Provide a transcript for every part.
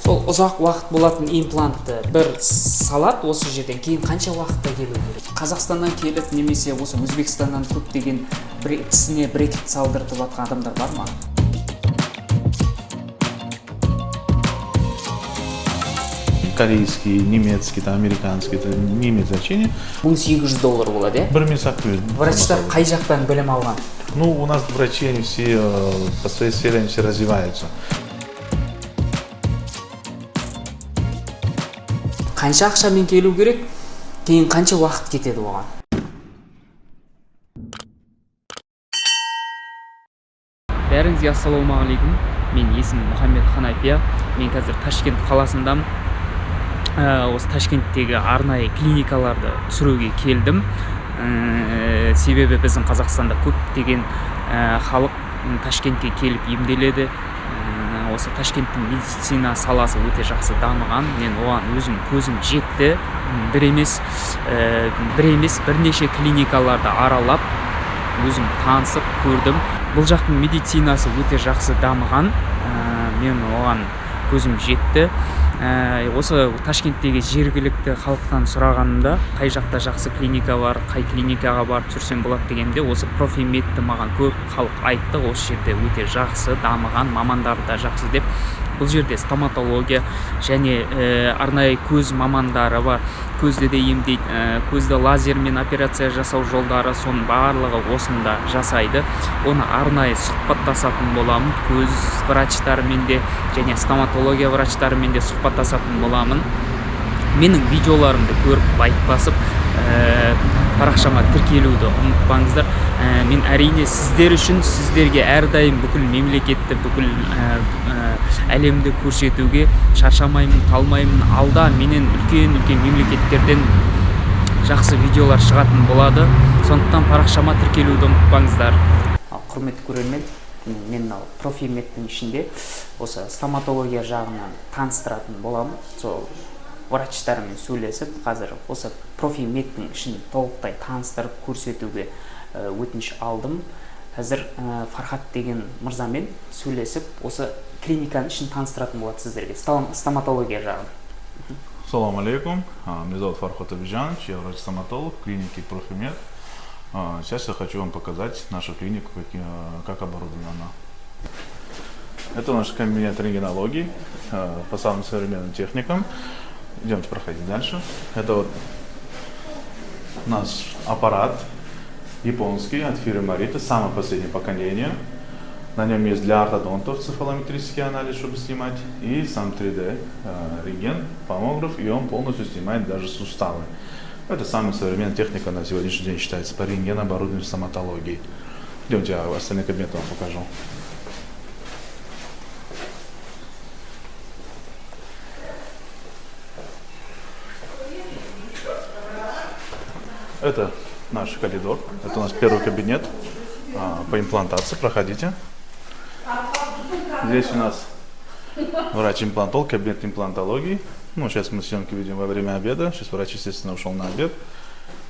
Сол ұзақ уақыт болатын имплантты бір салат осы жерден кейін қанша уақытта келу керек? Қазақстаннан келіп немесе осы Өзбекстаннан көптеген тісіне брекет салдыртып жатқан адамдар бар ма? Корейский, немецкий, там, американский, это не имеет значения. $1800 болады, иә? 1600. Врачтар қай жақтан білім алған? Ну, у нас врачи, они все по своей сфере, они все развиваются. Қанша ақшамен келу керек? Кейін қанша уақыт кетеді оған? Бәріңізге ассалаумағалейкум. Мен есімім Мұхаммед Ханафия. Мен қазір Ташкент қаласындамын. Осы Ташкенттегі арнайы клиникаларды түсіруге келдім. Себебі біздің Қазақстанда көптеген халық Ташкентке келіп емделеді. Осы Ташкенттің медицина саласы өте жақсы дамыған. Мен оған өзім көзім жетті. Бір емес бірнеше клиникаларды аралап, өзім танысып көрдім. Бұл жақтың медицинасы өте жақсы дамыған. Мен оған көзім жетті. Осы Ташкенттегі жергілікті халықтан сұрағанымда, қай жақта жақсы клиника бар, қай клиникаға барып жүрсем болады дегенде, осы профимедті маған көп халық айтты. Осы жерде өте жақсы дамыған, мамандары да жақсы деп. Бұл жерде стоматология және арнайы көз мамандары бар. Көзді де емдейді, көзді лазермен операция жасау жолдары, соның барлығы осында жасайды. Оны арнайы сұхбаттасатын боламын. Көз врачтарымен де және стоматология врачтарымен де сұхбаттасатын боламын. Менің видеоларымды көріп лайк басып, парақшама тіркелуді ұмытпаңыздар. Мен әрине сіздер үшін, сіздерге әрдайым бүкіл мемлекетті, бүкіл әлемді көрсетуге шаршамаймын, талмаймын. Алда менен үлкен мемлекеттерден жақсы видеолар шығатын болады. Сондықтан парақшама тіркелуді ұмытпаңыздар. Құрметті көрермен, мен профимедтің ішінде осы стоматология жағынан таныстыратын боламын. Сол врачтармен сөйлесіп, қазір осы профимедтің ішін толықтай таныстырып көрсетуге өтініш алдым. Қазір Фархат деген мырзамен сөйлесіп, осы клиниканың ішін таныстыратын болады сіздерге, стоматология жағын. Салам алейкум, меня зовут Фархат Абиджанович, я врач-стоматолог в клинике Профимед. Сейчас я хочу вам показать нашу клинику, как оборудована она. Это наш кабинет рентгенологии по самым современным техникам. Идемте проходить дальше. Это вот наш аппарат японский от фирмы Marita, самое последнее поколение. На нем есть для ортодонтов цефалометрический анализ, чтобы снимать, и сам 3D рентген, томограф, и он полностью снимает даже суставы. Это самая современная техника на сегодняшний день считается по рентгеноборудованию стоматологии. Идемте, я остальные кабинеты вам покажу. Это наш коридор, это у нас первый кабинет по имплантации, проходите. Здесь у нас врач-имплантолог, кабинет имплантологии. Ну, сейчас мы съемки видим во время обеда, сейчас врач, естественно, ушел на обед.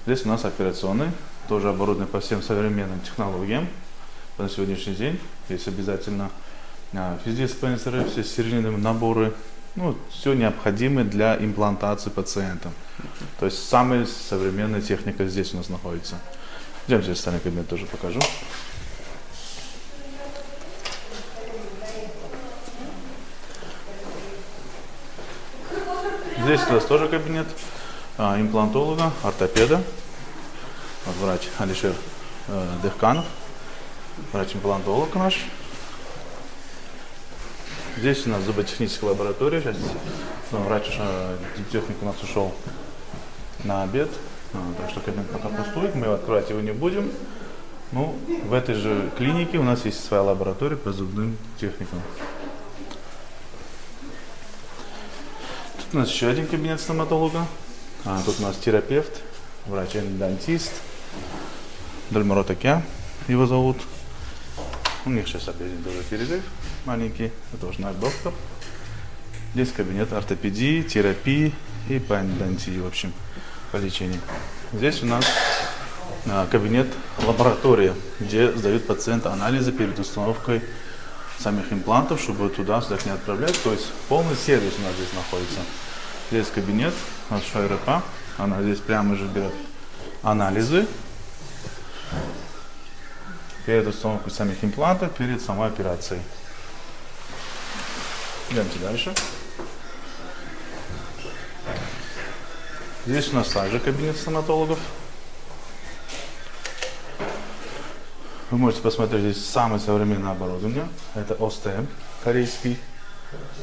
Здесь у нас операционный, тоже оборудован по всем современным технологиям. На сегодняшний день есть обязательно физ-диспенсеры, все стерильные наборы. Ну, все необходимое для имплантации пациентам. То есть самая современная техника здесь у нас находится. Идемте, остальной кабинет тоже покажу. Здесь у нас тоже кабинет имплантолога, ортопеда. Вот врач Алишер Дехканов, врач-имплантолог наш. Здесь у нас зуботехническая лаборатория. Сейчас врач техник у нас ушел на обед, так что кабинет пока пустует, мы открывать его не будем. Ну, в этой же клинике у нас есть своя лаборатория по зубным техникам. Тут у нас еще один кабинет стоматолога. Тут у нас терапевт, врач-эндонтист. Дальмурод Акя его зовут. У них сейчас опять тоже перерыв маленький, это уже наш доктор. Здесь кабинет ортопедии, терапии и по эндонтии, в общем, по лечению. Здесь у нас кабинет лаборатория, где сдают пациенты анализы перед установкой самих имплантов, чтобы туда-сюда их не отправлять. То есть полный сервис у нас здесь находится. Здесь кабинет от ШРП. Она здесь прямо же берет анализы перед установкой самих имплантов, перед самой операцией. Идемте дальше. Здесь у нас также кабинет стоматологов. Вы можете посмотреть, здесь самое современное оборудование. Это ОСТМ, корейский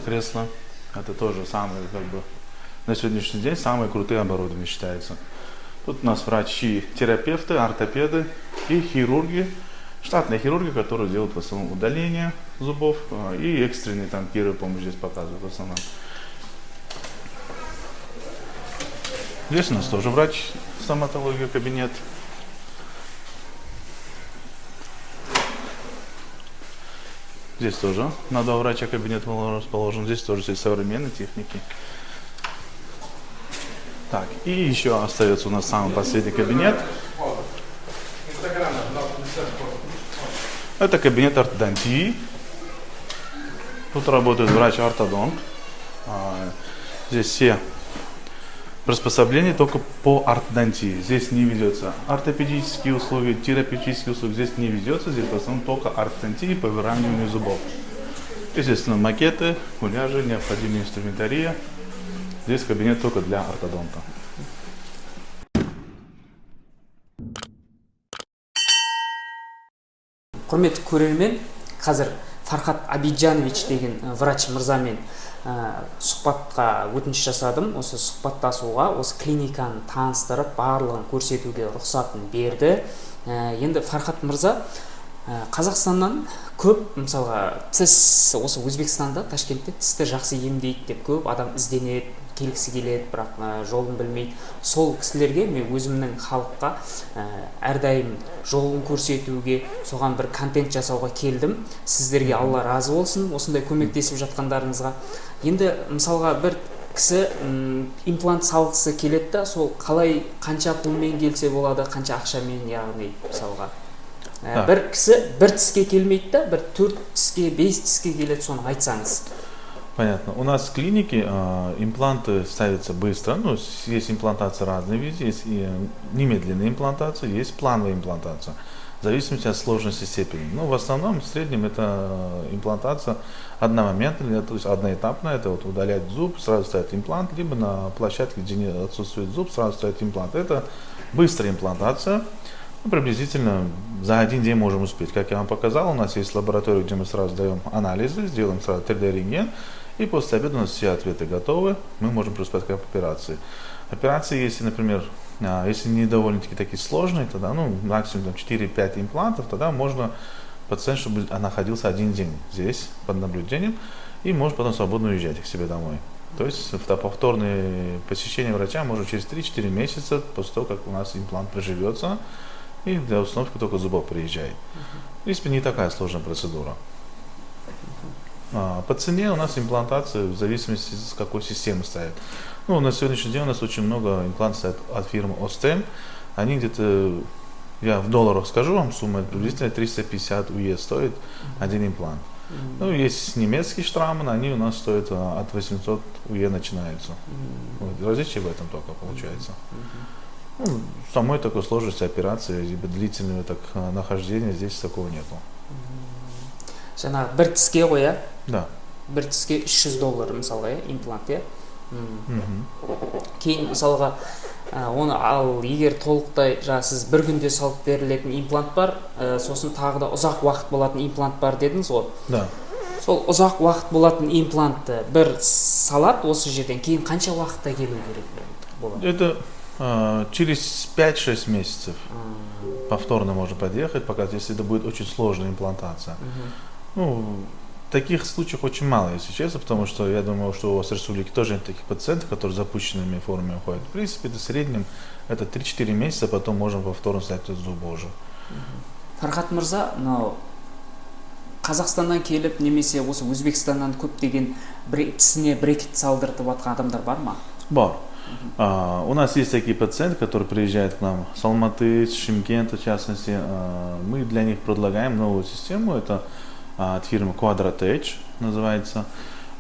кресло. Это тоже самое, как бы, на сегодняшний день самые крутые оборудования считается. Тут у нас врачи, терапевты, ортопеды и хирурги. Штатные хирурги, которые делают в основном удаление зубов и экстренные там первую помощь здесь показывают в основном. Здесь у нас тоже врач стоматологии кабинет. Здесь тоже на два врача кабинет расположен. Здесь тоже есть современные техники. Так, и еще остается у нас самый последний кабинет. Это кабинет ортодонтии. Тут работает врач-ортодонт. Здесь все приспособления только по ортодонтии. Здесь не ведется ортопедические услуги, терапевтические услуги. Здесь не ведется. Здесь в основном только ортодонтия по выравниванию зубов. Естественно, макеты, муляжи, необходимая инструментария. Здесь кабинет только для ортодонта. Құрметті көрермен, қазір Фархат Абиджанович деген врач мырзамен сұхбатқа өтініш жасадым. Осы сұхбаттасуға, осы клиниканы таныстырып, барлығын көрсетуге рұқсатын берді. Енді Фархат мырза Қазақстаннан көп, мысалға, тіс, осы Өзбекстанда, Ташкентте тісті жақсы емдейді деп көп адам ізденеді, келгісі келеді, бірақ жолын білмейді. Сол кісілерге мен өзімнің халыққа әрдайым жолын көрсетуге, соған бір контент жасауға келдім. Сіздерге Алла разы болсын, осындай көмектесіп жатқандарыңызға. Енді мысалға бір кісі имплант салғысы келеді да, сол қалай, қанша пұлмен келсе болады, қанша ақшамен, яғни мысалға. Бір кісі бір тіске келмейді да, бір 4 тіске, 5 тіске келеді, соны айтсаңыз. Понятно. У нас в клинике импланты ставятся быстро. Ну, есть имплантация разной виде, есть и немедленная имплантация, есть плановая имплантация. В зависимости от сложности степени. Но в основном, в среднем, это имплантация одномоментная, то есть одноэтапная. Это вот удалять зуб, сразу ставить имплант, либо на площадке, где отсутствует зуб, сразу ставить имплант. Это быстрая имплантация. Ну, приблизительно за один день можем успеть. Как я вам показал, у нас есть лаборатория, где мы сразу даем анализы, сделаем сразу 3D-рентген, и после обеда у нас все ответы готовы, мы можем приступать к операции. Операции, если, например, если не довольно-таки такие сложные, тогда максимум 4-5 имплантов, тогда можно пациент, чтобы находился один день здесь под наблюдением, и может потом свободно уезжать к себе домой. То есть повторное посещение врача можно через 3-4 месяца после того, как у нас имплант приживется, и для установки только зубов приезжает. В принципе, не такая сложная процедура. По цене у нас имплантация в зависимости с какой системы ставят. Ну, на сегодняшний день у нас очень много имплантов стоят от фирмы ОСТМ. Они где-то, я в долларах скажу вам, сумма приблизительно 350 УЕ стоит один имплант. Ну, есть немецкие штраммы, они у нас стоят от 800 УЕ начинаются. Вот, различие в этом только получается. Ну, самой такой сложности операции, либо длительного так нахождения здесь такого нету. Жаңағы бір тіске ғой, иә? Да. Бір тіске $300 мысалға, имплант, иә? Кейін мысалға оны ал егер толықтай сіз бір күнде салып берілетін имплант бар, сосын тағы да ұзақ уақыт болатын имплант бар дедіңіз ғой. Да. Сол ұзақ уақыт болатын имплантты бір салат осы жерден кейін қанша уақытта келу керек болады? Это через 5-6 месяцев повторно можно подъехать, пока если это будет очень сложная имплантация. Ну, таких случаев очень мало, если честно, потому что я думаю, что у вас в республике тоже нет таких пациентов, которые запущенными формами уходят. В принципе, это в среднем это 3-4 месяца, потом можно повторно ставить этот зуб уже. Фархат мырза, Қазақстаннан келіп, немесе осы Өзбекстаннан көптеген тісіне брекет салдыртып жатқан адамдар бар ма? Бар. У нас есть такие пациенты, которые приезжают к нам с Алматы, с Шымкента, в частности. Мы для них предлагаем новую систему. Это от фирмы Quadratech называется.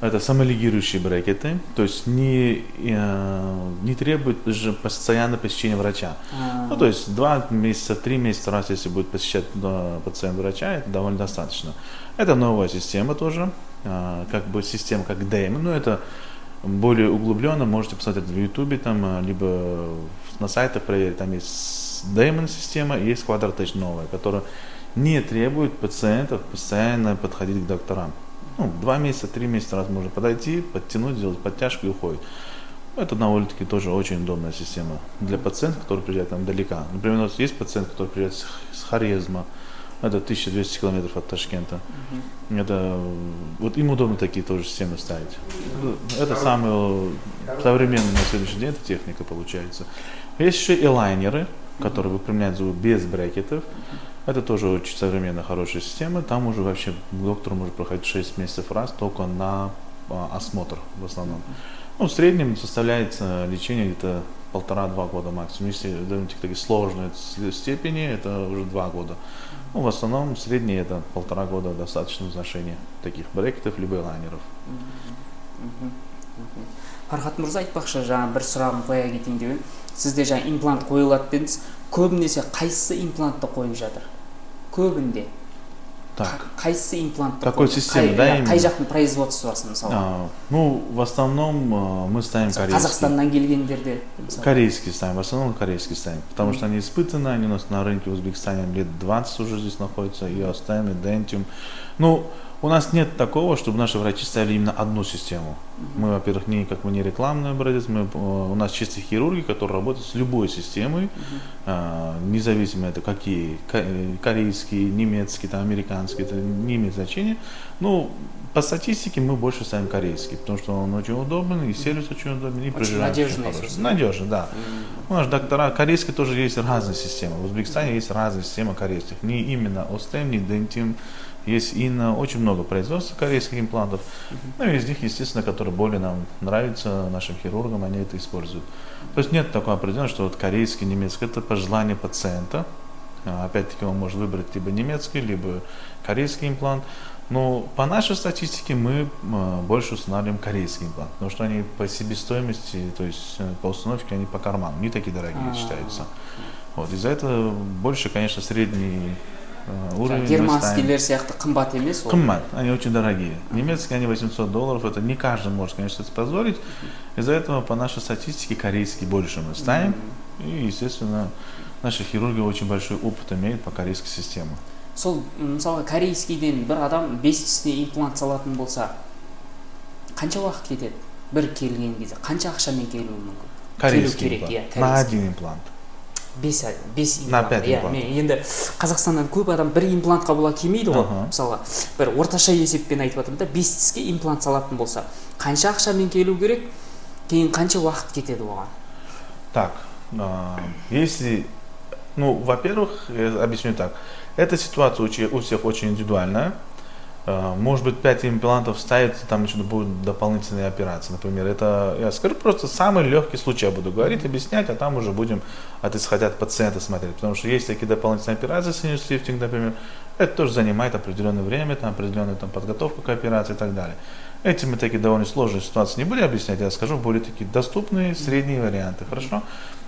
Это самолигирующие брекеты, то есть не требует же постоянно посещения врача. Ну, то есть 2 месяца, 3 месяца раз, если будет посещать пациент врача, это довольно достаточно. Это новая система тоже, как бы система как Damon, но это более углубленно, можете посмотреть в YouTube, там, либо на сайтах проверить, там есть Damon система и есть Quadratech новая, которая не требует пациентов постоянно подходить к докторам. 2 месяца, 3 месяца раз можно подойти, подтянуть, сделать подтяжку и уходит. Это довольно-таки тоже очень удобная система для пациентов, которые приезжают там далека. Например, у нас есть пациент, который приезжает с Хорезма, это 1200 километров от Ташкента. Это, вот им удобно такие тоже системы ставить. Это самое современное на следующий день, эта техника получается. Есть еще и лайнеры, которые выпрямляют зубы без брекетов. Это тоже очень современная, хорошая система. Там уже вообще доктор может проходить 6 месяцев раз только на осмотр в основном. В среднем составляет лечение где-то 1,5-2 года максимум. Если довольно такие сложные степени, это уже 2 года. В основном среднее это 1,5 года достаточно назначения таких брекетов либо лайнеров. Фархат Мырза, айтпақшы, жаңа бір сұрағым қоя кетейін деп едім. Сізде жаңа имплант қойылады дедіңіз. Көбінесе қайсысы имплантты қойып жатыр? Көбінде. Так. Қайсысы имплантты Какой қойып? системы, да, именно? Қай жақтың производствосы мысалы? В основном мы ставим корейские. Қазақстаннан келгендерде. Корейские ставим, в основном корейские ставим, потому что они испытаны, они у нас на рынке в Узбекистане лет 20 уже здесь находятся, и оставим, и Dentium. У нас нет такого, чтобы наши врачи ставили именно одну систему. Мы, во-первых, не рекламный образец, у нас чисто хирурги, которые работают с любой системой, независимо это какие, корейские, немецкие, там, американские, это не имеет значения. По статистике мы больше ставим корейский, потому что он очень удобный, и сервис очень удобный, и приживается очень хороший. Надежный, да. У нас доктора, корейские тоже есть разные системы. В Узбекистане есть разные системы корейских. Не именно Остем, не Dentium. Есть очень много производств корейских имплантов. И из них, естественно, которые более нам нравятся, нашим хирургам, они это используют. То есть нет такого определенного, что вот корейский, немецкий, это по желанию пациента. Опять-таки он может выбрать либо немецкий, либо корейский имплант. Но по нашей статистике мы больше устанавливаем корейский имплант, потому что они по себестоимости, то есть по установке, они по карману, не такие дорогие считаются. Из-за этого больше, конечно, средний уровень. Германские сияқты қымбат емес? Қымбат, они очень дорогие. Немецкие, они $800, это не каждый может, конечно, это позволить. Из-за этого по нашей статистике корейский больше мы ставим. И, естественно, наши хирурги очень большой опыт имеют по корейской системе. Сол, мысалы, корейскийден бір адам 5 тісіне имплант салатын болса, қанша уақыт кетеді? Бір келген кезде, қанша ақшамен келуі мүмкін? Корейский имплант. На один имплант. 5 имплант. На 5 имплант. Енді Қазақстаннан көп адам бір имплантқа бола келмейді ғой. Мысалы, бір орташа есеппен айтып жатырмын да, 5 тіске имплант салатын болса, қанша ақшамен келу керек? Кейін қанша уақыт кетеді оған? Так, если, во-первых, я объясню так. Эта ситуация у всех очень индивидуальная. Может быть, 5 имплантов ставить, там еще будут дополнительные операции. Например, это, я скажу, просто самый легкий случай я буду говорить, объяснять, а там уже будем исходя от пациента смотреть. Потому что есть такие дополнительные операции, sinus lifting, например, это тоже занимает определенное время, там, определенную подготовку к операции и так далее. Эти мы такие довольно сложные ситуации не буду объяснять, я скажу более такие доступные, средние варианты, хорошо?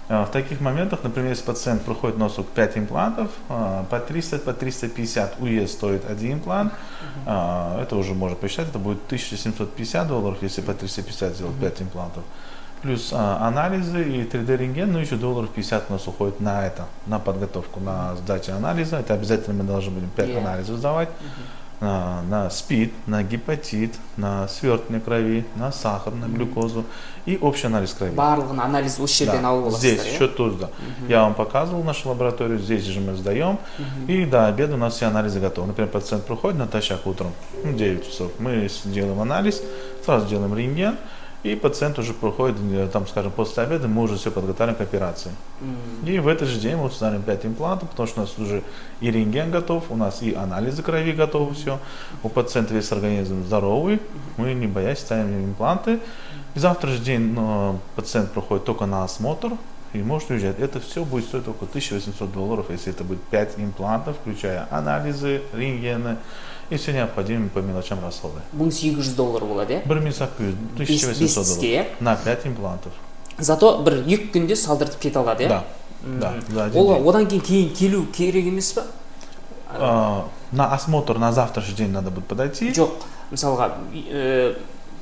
В таких моментах, например, если пациент проходит носу 5 имплантов, по 300, по 350 УЕ стоит один имплант, это уже можно посчитать, это будет $1750, если по 350 сделать 5 имплантов. Плюс анализы и 3D-рентген, еще $50 у нас уходит на это, на подготовку, на сдачу анализа. Это обязательно мы должны будем 5 анализов сдавать. На СПИД, на гепатит, на свертывание крови, на сахар, на глюкозу и общий анализ крови. Барлығын анализ осы жерден алып аласыздар, здесь, еще тут, да. Я вам показывал нашу лабораторию, здесь же мы сдаем, и до обеда у нас все анализы готовы. Например, пациент приходит натощак утром, 9 часов, мы делаем анализ, сразу делаем рентген, и пациент уже проходит, там, скажем, после обеда, мы уже все подготовим к операции. И в этот же день мы установим 5 имплантов, потому что у нас уже и рентген готов, у нас и анализы крови готовы, все. У пациента весь организм здоровый, мы не боясь ставим импланты. И завтра же день пациент проходит только на осмотр, и может уезжать. Это все будет стоить около $1800, если это будет 5 имплантов, включая анализы, рентгены и все необходимые по мелочам расходы. $1800 болады, иә? 1800 на 5 имплантов. Зато бір 2 күнде салдыртып кете алады, иә? Да. Да, за один день. Одан кейін келу керек емес па? На осмотр на завтрашний день надо будет подойти. Жоқ, мысалға,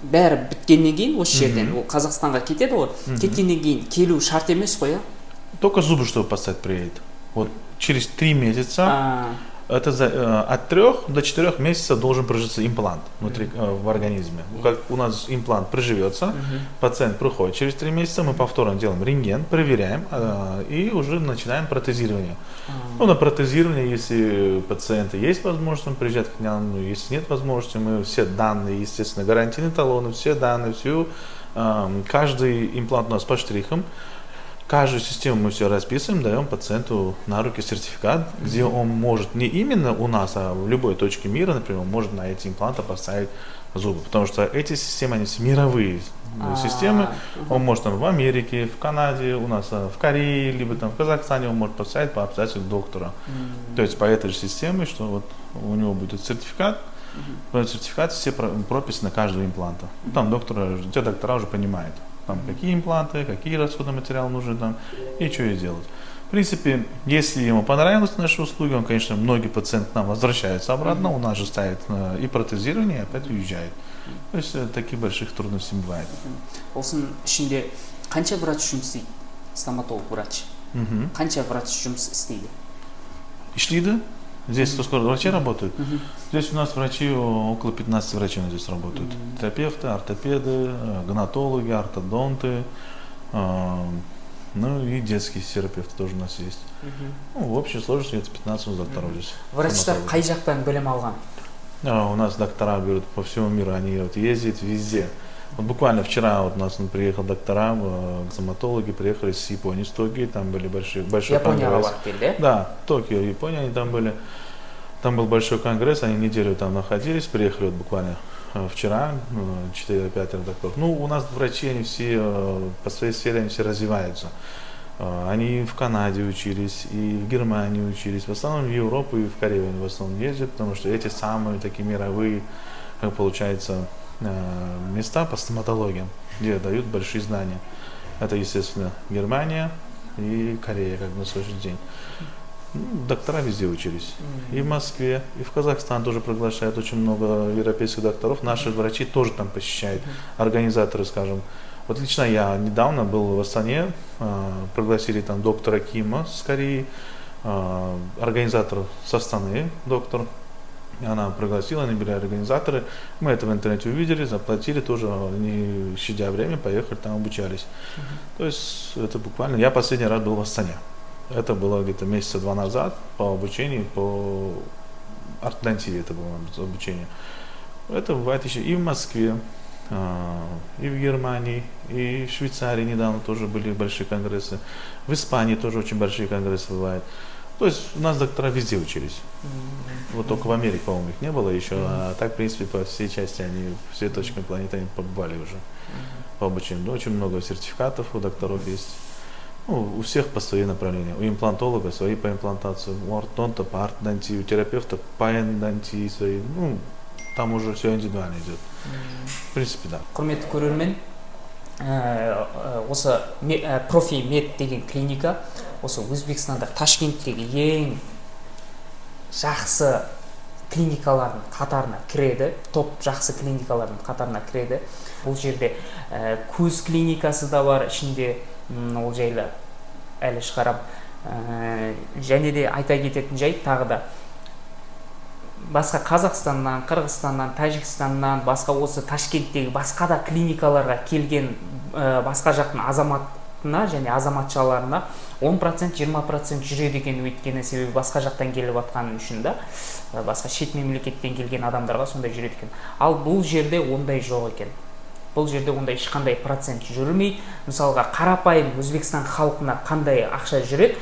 бәрі біткеннен кейін осы жерден ол Қазақстанға кетеді ғой. Кеткеннен кейін келу шарт емес қой, иә? Только зубы, чтобы поставить, приедет. Вот через 3 месяца, это от 3 до 4 месяцев должен прожиться имплант внутри в организме. Как у нас имплант приживется, пациент проходит через 3 месяца, мы повторно делаем рентген, проверяем и уже начинаем протезирование. Ну, на протезирование, если у пациента есть возможность, он приезжает к нам, если нет возможности, мы все данные, естественно, гарантийные талоны, все данные, каждый имплант у нас по штрихам. Каждую систему мы все расписываем, даем пациенту на руки сертификат, где он может не именно у нас, а в любой точке мира, например, он может на эти импланты поставить зубы. Потому что эти системы, они все мировые системы. Он может там в Америке, в Канаде, у нас в Корее, либо там в Казахстане он может поставить по обязательству доктора. То есть по этой же системе, что вот у него будет сертификат, в этом сертификате все прописаны каждого импланта. Там те доктора уже понимают. Там, какие импланты, какие расходный материал нужен там и что ей делать. В принципе, если ему понравились наши услуги, он, конечно, многие пациенты к нам возвращаются обратно, у нас же ставит и протезирование, и опять уезжает. То есть таких больших трудностей не бывает. Осының ішінде қанша врач жұмыс істейді? Стоматолог врач. Қанша врач жұмыс істейді? Ишлиды? Здесь сколько врачей работают? Здесь у нас врачи, около 15 врачей здесь работают. Терапевты, ортопеды, гонатологи, ортодонты, ну и детские терапевты тоже у нас есть. Ну, в общей сложности это 15 докторов здесь. Врачтар қай жақтан білім алған? У нас доктора берут по всему миру, они вот ездят везде. Вот буквально вчера вот у нас приехал доктора, стоматологи приехали с Японии, с Токио, там были большой конгресс. Да, Токио, Япония, они там были. Там был большой конгресс, они неделю там находились, приехали вот буквально вчера, 4-5 докторов. Ну, у нас врачи, они все по своей сфере, они все развиваются. Они в Канаде учились, и в Германии учились, в основном в Европу и в Корею они в основном ездят, потому что эти самые такие мировые, как получается, места по стоматологии, где дают большие знания. Это, естественно, Германия и Корея, как на сегодняшний день. Ну, доктора везде учились. И в Москве, и в Казахстан тоже приглашают очень много европейских докторов. Наши врачи тоже там посещают, организаторы, скажем. Вот лично я недавно был в Астане, пригласили там доктора Кима с Кореи, организатор с Астаны, доктор. Она пригласила, они были организаторы. Мы это в интернете увидели, заплатили тоже, не щадя время, поехали, там обучались. То есть это буквально... Я последний раз был в Астане. Это было где-то месяца 2 назад по обучению, по ортодонтии это было обучение. Это бывает еще и в Москве, и в Германии, и в Швейцарии недавно тоже были большие конгрессы. В Испании тоже очень большие конгрессы бывают. То есть у нас доктора везде учились. Вот только в Америке, по-моему, их не было еще, а так, в принципе, по всей части они, все точки планеты они побывали уже по обучению. Но очень много сертификатов у докторов есть. Ну, у всех по своей направлению. У имплантолога свои по имплантации, у ортодонта по ортодонтии, у терапевта по эндонтии свои. Ну, там уже все индивидуально идет. В принципе, да. Құрметті көрермен, осы профи мед деген клиника осы Өзбекстанда Ташкенттегі ең жақсы клиникалардың қатарына кіреді, топ жақсы клиникалардың қатарына кіреді. Бұл жерде көз клиникасы да бар, ішінде ол жайлы әлі шығарам. Және де айта кететін жайт тағы да басқа Қазақстаннан, Қырғызстаннан, Тәжікстаннан, басқа осы Ташкенттегі басқа да клиникаларға келген басқа жақтың азаматына және азаматшаларына 10%, 20% жүреді екен, өйткені себебі басқа жақтан келіп жатқан үшін да, басқа шет мемлекеттен келген адамдарға сондай жүреді екен. Ал бұл жерде ондай жоқ екен. Бұл жерде ондай ешқандай процент жүрмейді. Мысалға, қарапайым Өзбекстан халқына қандай ақша жүреді,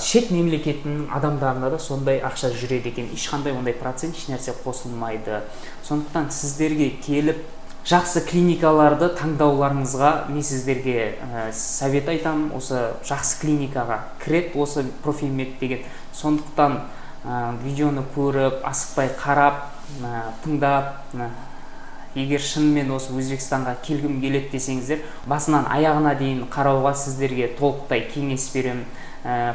шет мемлекеттің адамдарына да сондай ақша жүреді екен. Ешқандай ондай процент, еш нәрсе қосылмайды. Сондықтан сіздерге келіп жақсы клиникаларды таңдауларыңызға мен сіздерге совет айтам. Осы жақсы клиникаға кірет осы Профимед деген. Сондықтан видеоны көріп, асықпай қарап, тыңдап, егер шынымен осы Өзбекстанға келгім келеді десеңіздер, басынан аяғына дейін қарауға сіздерге толықтай кеңес беремін.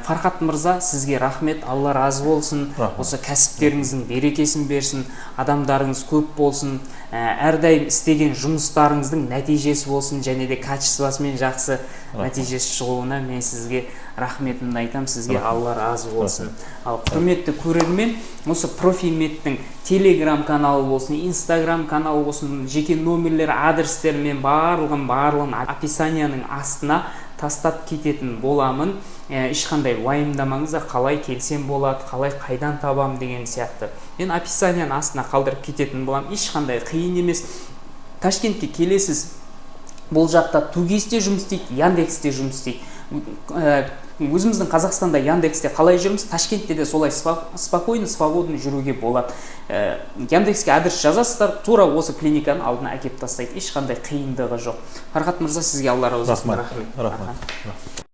Фархат мырза, сізге рахмет, Алла разы болсын. Осы кәсіптеріңіздің берекесін берсін, адамдарыңыз көп болсын, әрдайым істеген жұмыстарыңыздың нәтижесі болсын, және де качествосымен жақсы нәтижесі шығуына мен сізге рахметімді айтам, сізге Алла разы болсын. Ал құрметті көрермен, осы Профимедтің Telegram каналы болсын, Instagram каналы болсын, жеке номерлер, адрестер мен барлығын описанияның астына тастап кететін боламын. Ешқандай уайымдамаңыздар, қалай келсем болады, қалай қайдан табам деген сияқты. Мен описанияның астына қалдырып кететін боламын. Ешқандай қиын емес. Ташкентке келесіз, бұл жақта Тугисте жұмыс істейді, Яндексте жұмыс істейді. Өзіміздің Қазақстанда Яндексте қалай жүрміз, Ташкентте де солай спокойно, свободно жүруге болады. Яндекске адрес жазасыздар, тура осы клиниканың алдына әкеп тастайды. Ешқандай қиындығы жоқ. Фархат мырза, сізге Алла разы болсын. Рахмет.